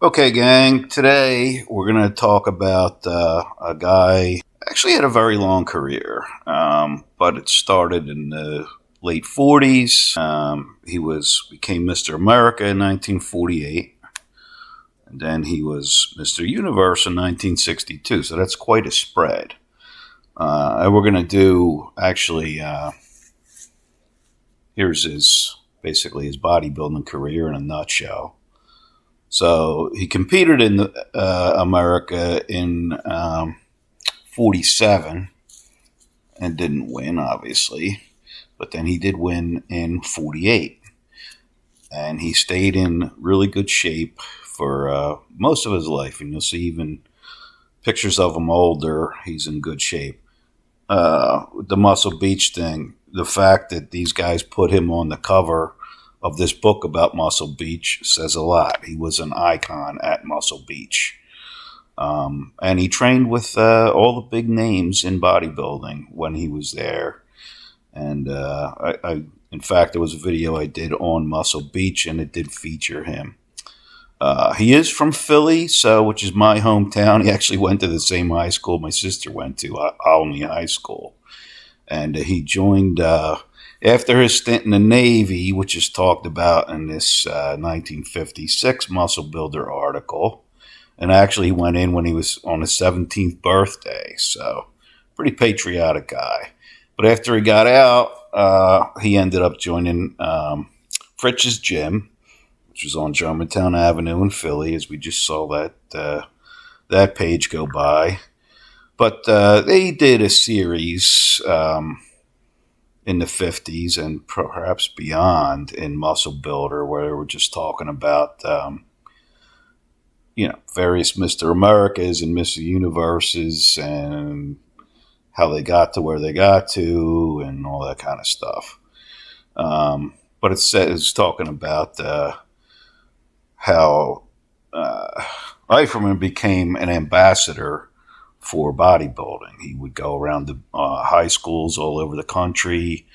Okay, gang, today we're going to talk about a guy actually had a very long career, but it started in the late 40s. He became Mr. America in 1948, and then he was Mr. Universe in 1962, so that's quite a spread. And we're going to do, actually, here's basically his bodybuilding career in a nutshell. So he competed in America in 47 and didn't win, obviously. But then he did win in 48. And he stayed in really good shape for most of his life. And you'll see even pictures of him older. He's in good shape. The Muscle Beach thing, the fact that these guys put him on the cover of this book about Muscle Beach says a lot. He was an icon at Muscle Beach. And he trained with all the big names in bodybuilding when he was there. And in fact, there was a video I did on Muscle Beach, and it did feature him. He is from Philly, which is my hometown. He actually went to the same high school my sister went to, Almy High School. And he joined... after his stint in the Navy, which is talked about in this 1956 Muscle Builder article, and actually he went in when he was on his 17th birthday, so pretty patriotic guy. But after he got out, he ended up joining Fritz's Gym, which was on Germantown Avenue in Philly, as we just saw that page go by. But they did a series... in the 50s and perhaps beyond in Muscle Builder, where they were just talking about, various Mr. Americas and Mr. Universes and how they got to where they got to and all that kind of stuff. But it's talking about how Eiferman became an ambassador for bodybuilding. He would go around the high schools all over the country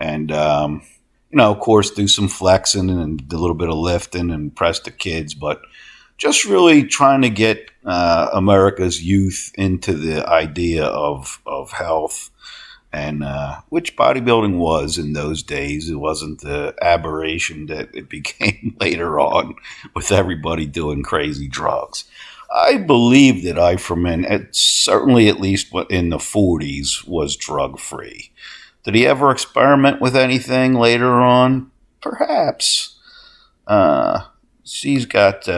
and, of course, do some flexing and a little bit of lifting and impress the kids, but just really trying to get America's youth into the idea of health and which bodybuilding was in those days. It wasn't the aberration that it became later on with everybody doing crazy drugs. I believe that Eiferman, certainly at least in the 40s, was drug-free. Did he ever experiment with anything later on? Perhaps. He's got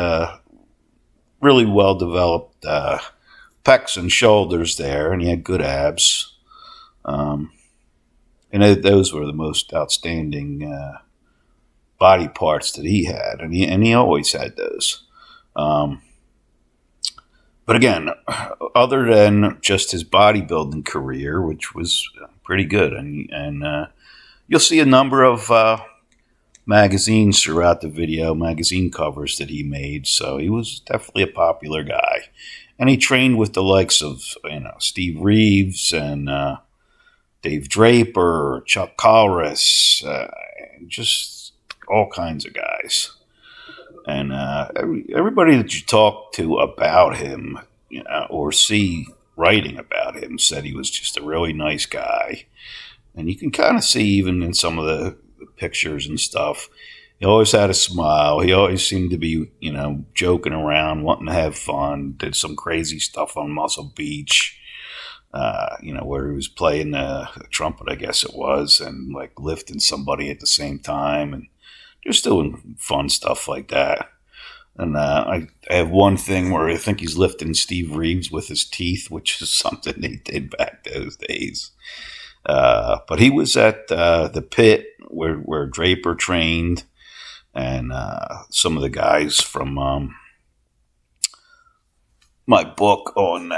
really well-developed pecs and shoulders there, and he had good abs. And those were the most outstanding body parts that he had, and he always had those. But again, other than just his bodybuilding career, which was pretty good, and you'll see a number of magazines throughout the video, magazine covers that he made, so he was definitely a popular guy. And he trained with the likes of, Steve Reeves and Dave Draper, Chuck Collis, just all kinds of guys. And everybody that you talk to about him, or see writing about him, said he was just a really nice guy. And you can kind of see even in some of the pictures and stuff, he always had a smile. He always seemed to be, joking around, wanting to have fun. Did some crazy stuff on Muscle Beach, where he was playing the trumpet, I guess it was, and like lifting somebody at the same time, and just doing fun stuff like that. And I have one thing where I think he's lifting Steve Reeves with his teeth, which is something they did back those days. But he was at the pit where Draper trained, and some of the guys from my book on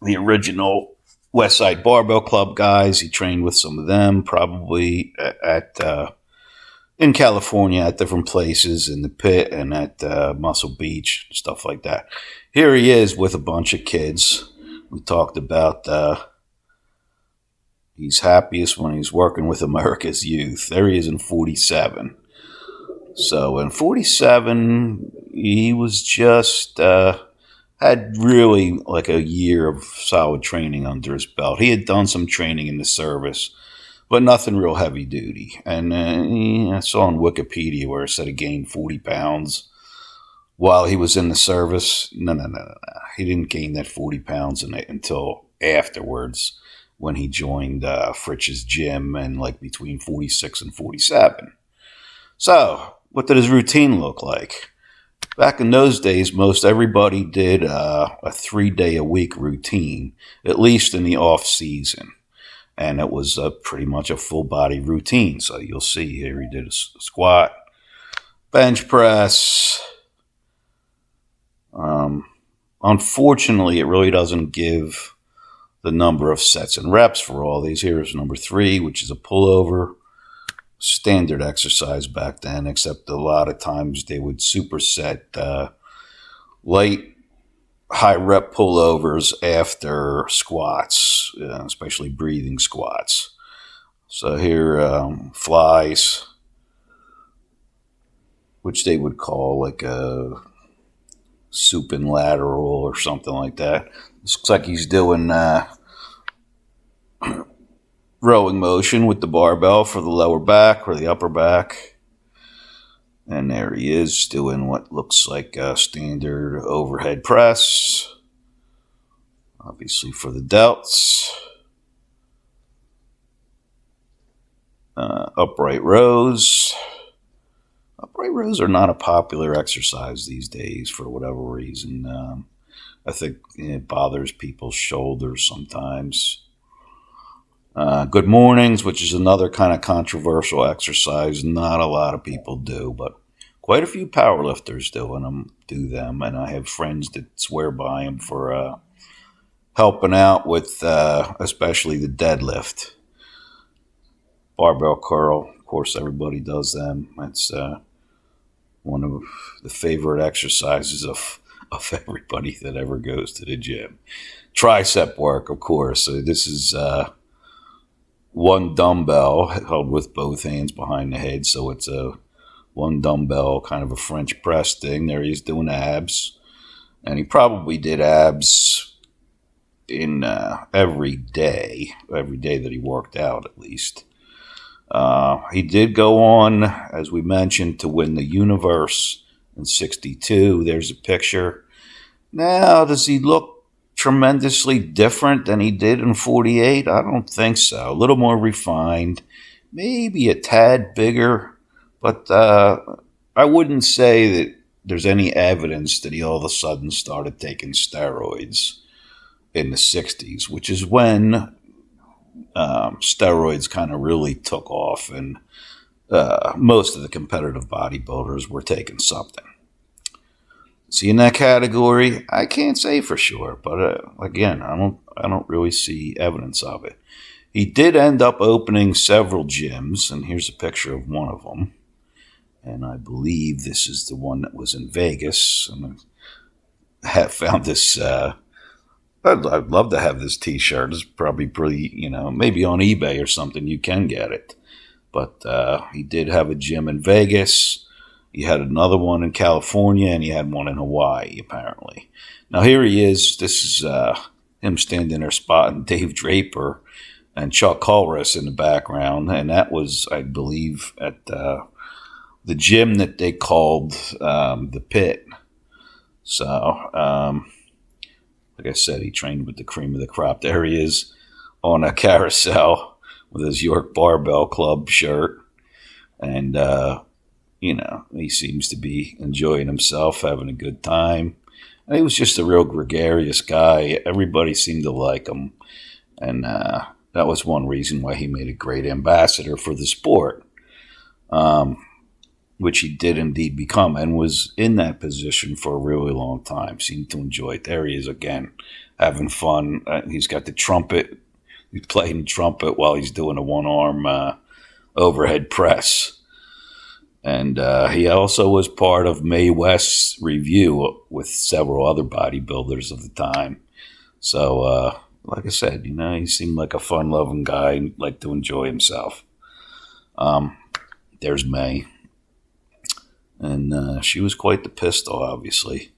the original West Side Barbell Club guys, he trained with some of them, probably at in California at different places, in the pit and at Muscle Beach, stuff like that. Here he is with a bunch of kids. We talked about he's happiest when he's working with America's youth. There he is in 47. So in 47, he was just had really like a year of solid training under his belt. He had done some training in the service, but nothing real heavy duty. And I saw on Wikipedia where it said he gained 40 pounds while he was in the service. No. He didn't gain that 40 pounds until afterwards when he joined Fritsch's gym and like between 46 and 47. So what did his routine look like? Back in those days, most everybody did a 3-day-a-week routine, at least in the off season. And it was pretty much a full body routine. So you'll see here he did a squat, bench press. Unfortunately, it really doesn't give the number of sets and reps for all these. Here's number 3, which is a pullover. Standard exercise back then, except a lot of times they would superset light, high rep pullovers after squats, especially breathing squats. So here, flies, which they would call like a supine lateral or something like that. This looks like he's doing rowing motion with the barbell for the lower back or the upper back. And there he is doing what looks like a standard overhead press, obviously for the delts. Upright rows. Upright rows are not a popular exercise these days for whatever reason. I think it bothers people's shoulders sometimes. Good mornings, which is another kind of controversial exercise. Not a lot of people do, but quite a few powerlifters do them, and I have friends that swear by them for helping out with especially the deadlift. Barbell curl, of course, everybody does them. That's one of the favorite exercises of everybody that ever goes to the gym. Tricep work, of course. So this is one dumbbell held with both hands behind the head. So it's a one dumbbell kind of a French press thing. There he's doing abs. And he probably did abs in every day that he worked out at least. He did go on, as we mentioned, to win the Universe in 62. There's a picture. Now, does he look tremendously different than he did in 48? I don't think so. A little more refined, maybe a tad bigger, but I wouldn't say that there's any evidence that he all of a sudden started taking steroids in the 60s, which is when steroids kind of really took off, and most of the competitive bodybuilders were taking something. See, in that category, I can't say for sure, but again, I don't really see evidence of it. He did end up opening several gyms, and here's a picture of one of them. And I believe this is the one that was in Vegas. And I have found this. I'd love to have this T-shirt. It's probably pretty, maybe on eBay or something you can get it. But he did have a gym in Vegas. He had another one in California, and he had one in Hawaii, apparently. Now here he is. This is him standing there spotting Dave Draper and Chuck Culris in the background. And that was, I believe, at the gym that they called the Pit. So, like I said, he trained with the cream of the crop. There he is on a carousel with his York Barbell Club shirt. And, he seems to be enjoying himself, having a good time. And he was just a real gregarious guy. Everybody seemed to like him. And that was one reason why he made a great ambassador for the sport, which he did indeed become, and was in that position for a really long time. Seemed to enjoy it. There he is again, having fun. He's got the trumpet. He's playing trumpet while he's doing a one-arm overhead press. And he also was part of Mae West's review with several other bodybuilders of the time. So, like I said, he seemed like a fun-loving guy and liked to enjoy himself. There's Mae. And she was quite the pistol, obviously.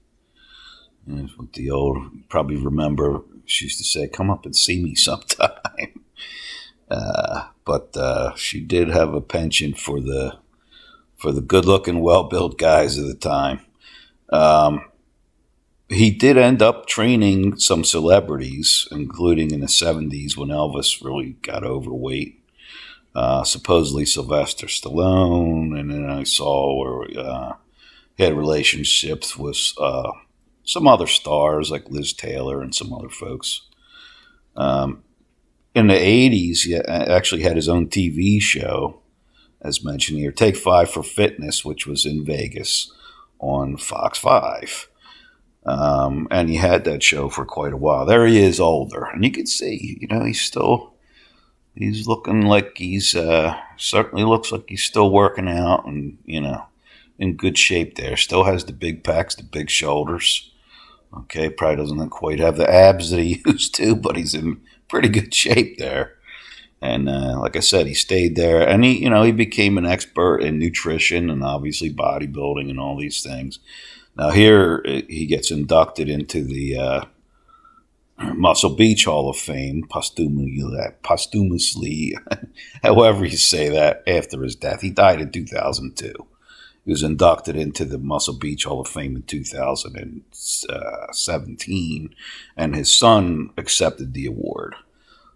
And with the old, you probably remember, she used to say, "Come up and see me sometime." But she did have a penchant for the good-looking, well-built guys of the time. He did end up training some celebrities, including in the 70s when Elvis really got overweight. Supposedly Sylvester Stallone, and then I saw where he had relationships with some other stars like Liz Taylor and some other folks. In the 80s, he actually had his own TV show, as mentioned here, Take 5 for Fitness, which was in Vegas on Fox 5. And he had that show for quite a while. There he is, older. And you can see, he's looking like he's, certainly looks like he's still working out and, in good shape there. Still has the big pecs, the big shoulders. Okay, probably doesn't quite have the abs that he used to, but he's in pretty good shape there. And like I said, he stayed there. And he became an expert in nutrition and obviously bodybuilding and all these things. Now here he gets inducted into the Muscle Beach Hall of Fame posthumously, however you say that, after his death. He died in 2002. He was inducted into the Muscle Beach Hall of Fame in 2017, and his son accepted the award.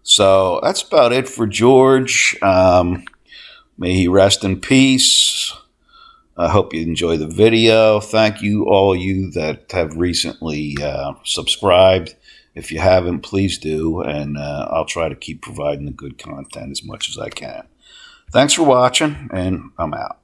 So that's about it for George. May he rest in peace. I hope you enjoy the video. Thank you, all you that have recently subscribed. If you haven't, please do, and I'll try to keep providing the good content as much as I can. Thanks for watching, and I'm out.